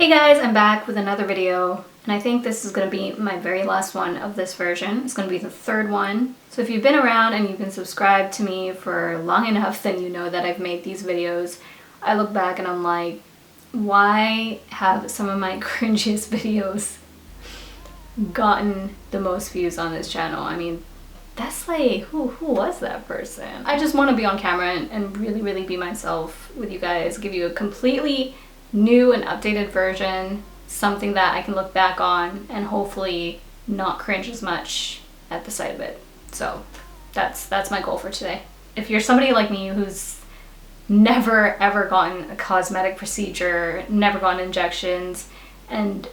Hey guys, I'm back with another video, and I think this is going to be my very last one of this version. It's going to be the third one. So if you've been around and you've been subscribed to me for long enough, then you know that I've made these videos. I look back and I'm like, why have some of my cringiest videos gotten the most views on this channel? I mean, that's like, who was that person? I just want to be on camera and really be myself with you guys, give you a completely new and updated version, something that I can look back on and hopefully not cringe as much at the sight of it. So that's my goal for today. If you're somebody like me who's never ever gotten a cosmetic procedure, never gotten injections, and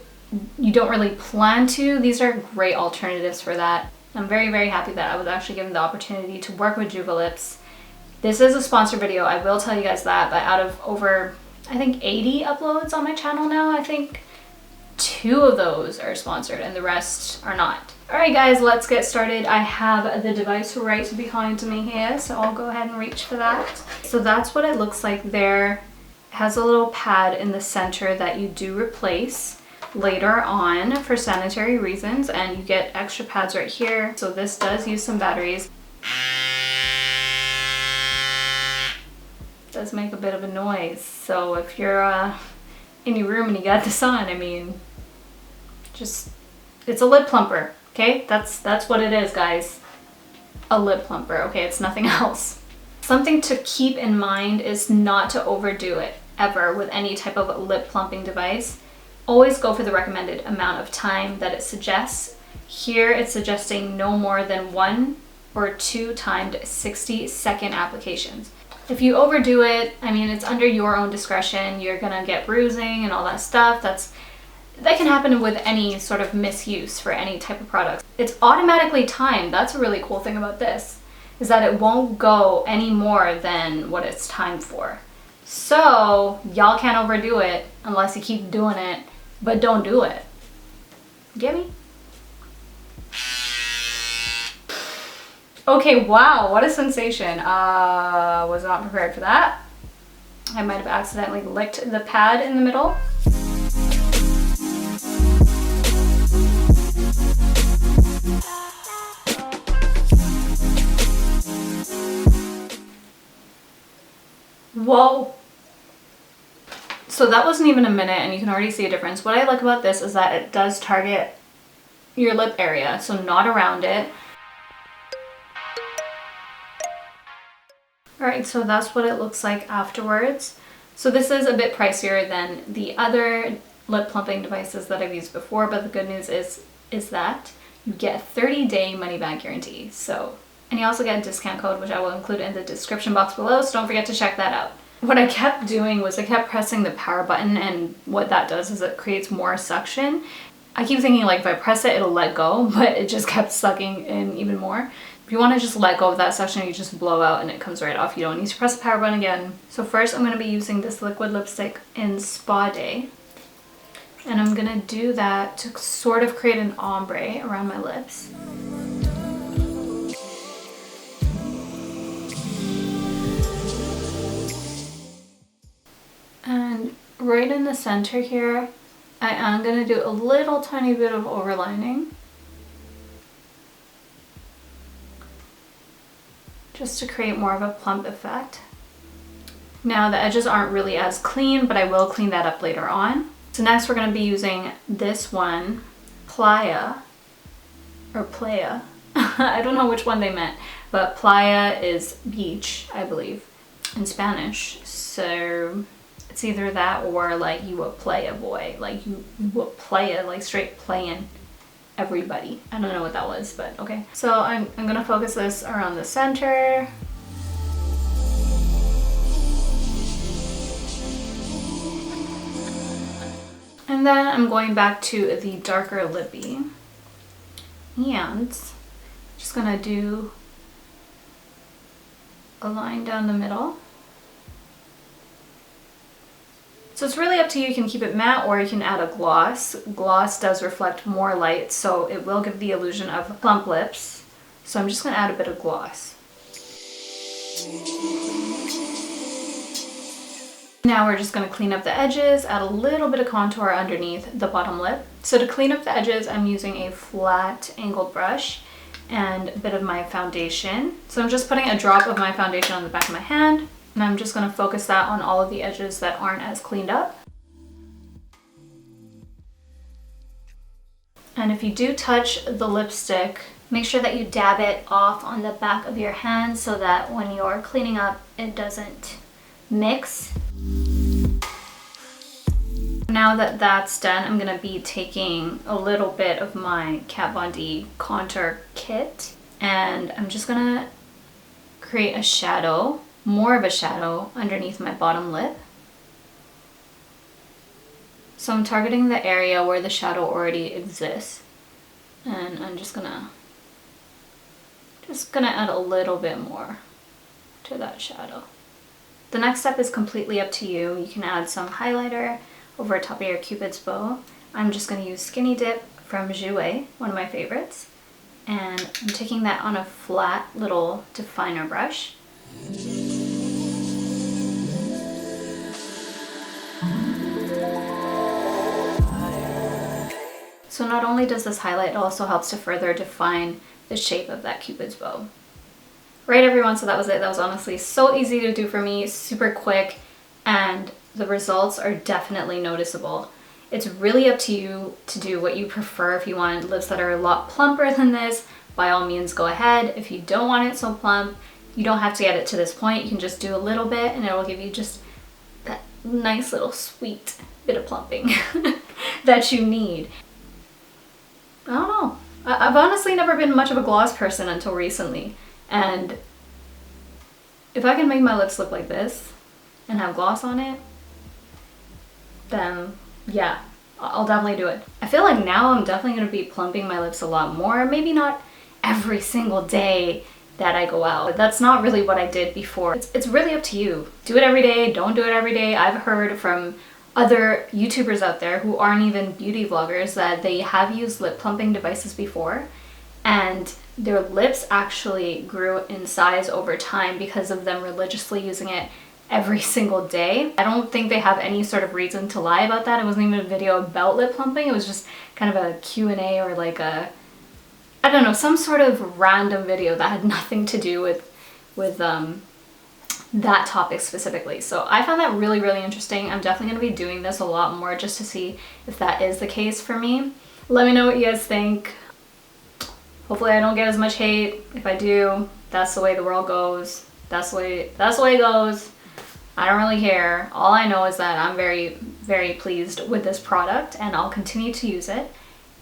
you don't really plan to, these are great alternatives for that. I'm very happy that I was actually given the opportunity to work with JUVALIPS. This is a sponsored video, I will tell you guys that, but out of over, I think 80 uploads on my channel now, I think 2 of those are sponsored and the rest are not. Alright guys, let's get started. I have the device right behind me here, so I'll go ahead and reach for that. So that's what it looks like there. It has a little pad in the center that you do replace later on for sanitary reasons, and you get extra pads right here. So this does use some batteries. Does make a bit of a noise, so if you're in your room and you got this on, I mean, just, it's a lip plumper, okay? That's what it is, guys. A lip plumper, okay? It's nothing else. Something to keep in mind is not to overdo it ever with any type of lip plumping device. Always go for the recommended amount of time that it suggests. Here it's suggesting no more than 1 or 2 timed 60-second applications. If you overdo it, I mean, it's under your own discretion. You're gonna get bruising and all that stuff. That can happen with any sort of misuse for any type of product. It's automatically timed. That's a really cool thing about this, is that it won't go any more than what it's timed for. So y'all can't overdo it unless you keep doing it, but don't do it. Get me? Okay, wow, what a sensation. Was not prepared for that. I might have accidentally licked the pad in the middle. Whoa. So that wasn't even a minute and you can already see a difference. What I like about this is that it does target your lip area, so not around it. Alright, so that's what it looks like afterwards. So this is a bit pricier than the other lip plumping devices that I've used before, but the good news is that you get a 30-day money-back guarantee. So, and you also get a discount code, which I will include in the description box below, so don't forget to check that out. What I kept doing was I kept pressing the power button, and what that does is it creates more suction. I keep thinking like if I press it, it'll let go, but it just kept sucking in even more. If you want to just let go of that section, you just blow out and it comes right off. You don't need to press the power button again. So first I'm going to be using this liquid lipstick in Spa Day. And I'm going to do that to sort of create an ombre around my lips. And right in the center here, I am going to do a little tiny bit of overlining, just to create more of a plump effect. Now the edges aren't really as clean, but I will clean that up later on. So next we're going to be using this one, Playa, or Playa. I don't know which one they meant, but Playa is beach, I believe, in Spanish. So it's either that or like you a playa boy, like you a playa, like straight playing everybody. I don't know what that was, but okay. So I'm gonna focus this around the center. And then I'm going back to the darker lippy. And just gonna do a line down the middle. So it's really up to you. You can keep it matte or you can add a gloss. Gloss does reflect more light, so it will give the illusion of plump lips. So I'm just going to add a bit of gloss. Now we're just going to clean up the edges, add a little bit of contour underneath the bottom lip. So to clean up the edges, I'm using a flat angled brush and a bit of my foundation. So I'm just putting a drop of my foundation on the back of my hand, and I'm just going to focus that on all of the edges that aren't as cleaned up. And if you do touch the lipstick, make sure that you dab it off on the back of your hand so that when you're cleaning up, it doesn't mix. Now that that's done, I'm gonna be taking a little bit of my Kat Von D contour kit, and I'm just gonna create a shadow, more of a shadow underneath my bottom lip. So I'm targeting the area where the shadow already exists, and I'm just gonna add a little bit more to that shadow. The next step is completely up to you. You can add some highlighter over top of your Cupid's bow. I'm just gonna use Skinny Dip from Jouer, one of my favorites, and I'm taking that on a flat little definer brush. So not only does this highlight, it also helps to further define the shape of that Cupid's bow. Right, everyone, so that was it. That was honestly so easy to do for me, super quick, and the results are definitely noticeable. It's really up to you to do what you prefer. If you want lips that are a lot plumper than this, by all means go ahead. If you don't want it so plump, you don't have to get it to this point. You can just do a little bit and it will give you just that nice little sweet bit of plumping that you need. I don't know. I've honestly never been much of a gloss person until recently, and if I can make my lips look like this and have gloss on it, then yeah, I'll definitely do it. I feel like now I'm definitely going to be plumping my lips a lot more. Maybe not every single day that I go out. That's not really what I did before. It's really up to you. Do it every day, don't do it every day. I've heard from other YouTubers out there who aren't even beauty vloggers that they have used lip plumping devices before, and their lips actually grew in size over time because of them religiously using it every single day. I don't think they have any sort of reason to lie about that. It wasn't even a video about lip plumping. It was just kind of a Q&A or like a, I don't know, some sort of random video that had nothing to do with that topic specifically. So I found that really, really interesting. I'm definitely going to be doing this a lot more just to see if that is the case for me. Let me know what you guys think. Hopefully I don't get as much hate. If I do, that's the way the world goes. That's the way it goes. I don't really care. All I know is that I'm very, very pleased with this product and I'll continue to use it.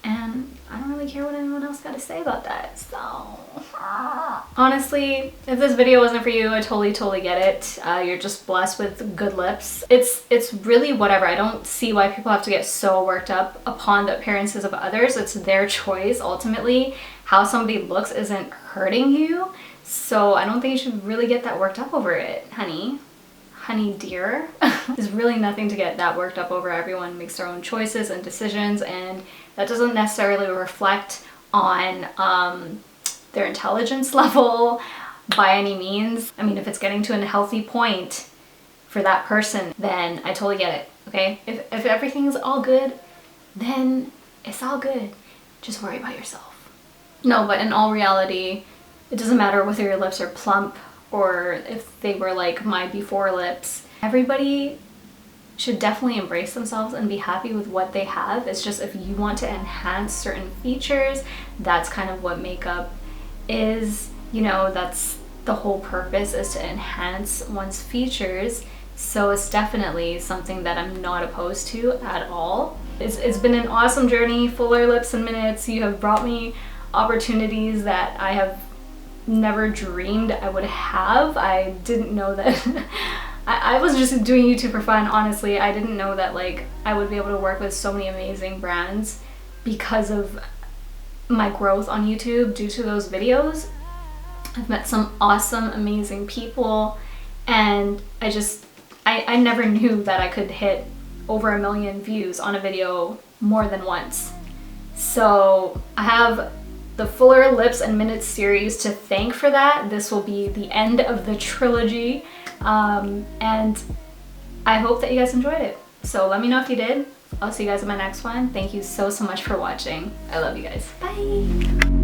And I don't really care what anyone else got to say about that. So honestly, if this video wasn't for you, I totally get it. You're just blessed with good lips. It's really whatever. I don't see why people have to get so worked up upon the appearances of others. It's their choice ultimately. How somebody looks isn't hurting you. So I don't think you should really get that worked up over it, honey. Honey dear. There's really nothing to get that worked up over. Everyone makes their own choices and decisions, and that doesn't necessarily reflect on their intelligence level by any means. I mean, if it's getting to a healthy point for that person, then I totally get it, okay? If everything's all good, then it's all good. Just worry about yourself. No, but in all reality, it doesn't matter whether your lips are plump or if they were like my before lips. Everybody should definitely embrace themselves and be happy with what they have. It's just if you want to enhance certain features, that's kind of what makeup is. You know, that's the whole purpose, is to enhance one's features. So it's definitely something that I'm not opposed to at all. It's been an awesome journey. Fuller Lips in Minutes. You have brought me opportunities that I have never dreamed I would have. I didn't know that I was just doing YouTube for fun, honestly. I didn't know that like I would be able to work with so many amazing brands because of my growth on YouTube due to those videos. I've met some awesome, amazing people, and I never knew that I could hit over 1 million views on a video more than once. So I have the Fuller Lips and Minutes series to thank for that. This will be the end of the trilogy, and I hope that you guys enjoyed it. So let me know if you did. I'll see you guys in my next one. Thank you so much for watching. I love you guys. Bye.